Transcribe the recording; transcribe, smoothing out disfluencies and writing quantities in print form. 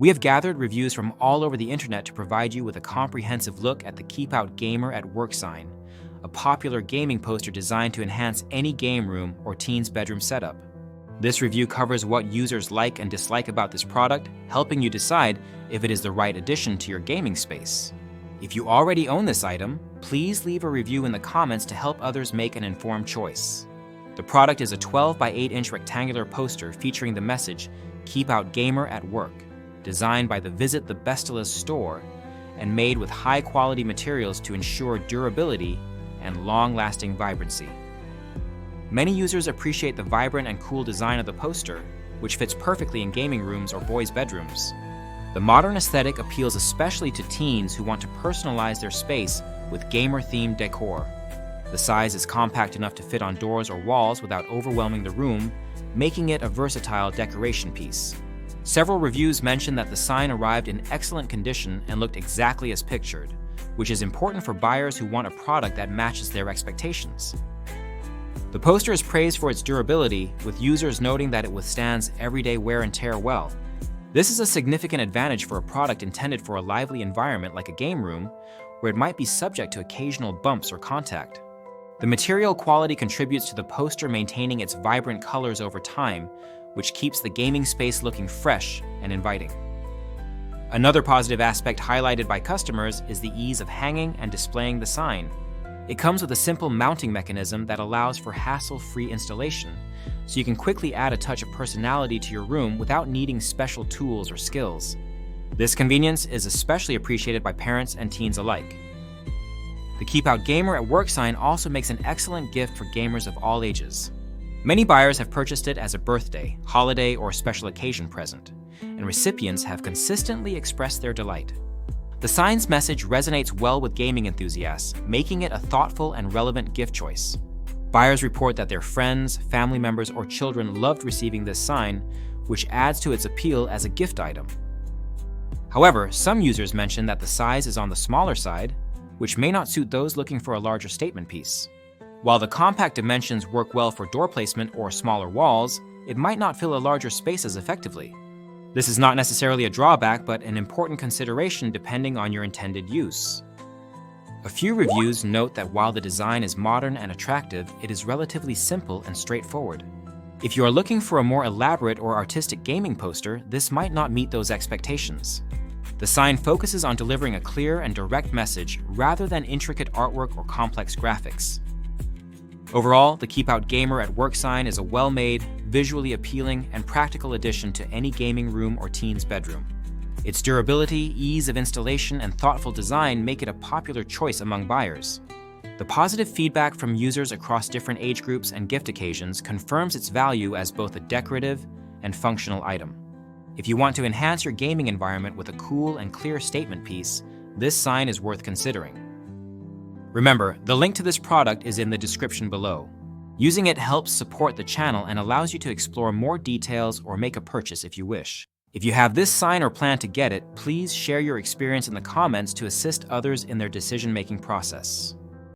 We have gathered reviews from all over the internet to provide you with a comprehensive look at the Keep Out Gamer at Work sign, a popular gaming poster designed to enhance any game room or teen's bedroom setup. This review covers what users like and dislike about this product, helping you decide if it is the right addition to your gaming space. If you already own this item, please leave a review in the comments to help others make an informed choice. The product is a 12 by 8 inch rectangular poster featuring the message, "Keep Out Gamer at Work," designed by the Visit the Bestila's store and made with high-quality materials to ensure durability and long-lasting vibrancy. Many users appreciate the vibrant and cool design of the poster, which fits perfectly in gaming rooms or boys' bedrooms. The modern aesthetic appeals especially to teens who want to personalize their space with gamer-themed decor. The size is compact enough to fit on doors or walls without overwhelming the room, making it a versatile decoration piece. Several reviews mention that the sign arrived in excellent condition and looked exactly as pictured, which is important for buyers who want a product that matches their expectations. The poster is praised for its durability, with users noting that it withstands everyday wear and tear well. This is a significant advantage for a product intended for a lively environment like a game room, where it might be subject to occasional bumps or contact. The material quality contributes to the poster maintaining its vibrant colors over time, which keeps the gaming space looking fresh and inviting. Another positive aspect highlighted by customers is the ease of hanging and displaying the sign. It comes with a simple mounting mechanism that allows for hassle-free installation, so you can quickly add a touch of personality to your room without needing special tools or skills. This convenience is especially appreciated by parents and teens alike. The Keep Out Gamer at Work sign also makes an excellent gift for gamers of all ages. Many buyers have purchased it as a birthday, holiday, or special occasion present, and recipients have consistently expressed their delight. The sign's message resonates well with gaming enthusiasts, making it a thoughtful and relevant gift choice. Buyers report that their friends, family members, or children loved receiving this sign, which adds to its appeal as a gift item. However, some users mention that the size is on the smaller side, which may not suit those looking for a larger statement piece. While the compact dimensions work well for door placement or smaller walls, it might not fill a larger space as effectively. This is not necessarily a drawback, but an important consideration depending on your intended use. A few reviews note that while the design is modern and attractive, it is relatively simple and straightforward. If you are looking for a more elaborate or artistic gaming poster, this might not meet those expectations. The sign focuses on delivering a clear and direct message rather than intricate artwork or complex graphics. Overall, the Keep Out Gamer at Work sign is a well-made, visually appealing, and practical addition to any gaming room or teen's bedroom. Its durability, ease of installation, and thoughtful design make it a popular choice among buyers. The positive feedback from users across different age groups and gift occasions confirms its value as both a decorative and functional item. If you want to enhance your gaming environment with a cool and clear statement piece, this sign is worth considering. Remember, the link to this product is in the description below. Using it helps support the channel and allows you to explore more details or make a purchase if you wish. If you have this sign or plan to get it, please share your experience in the comments to assist others in their decision-making process.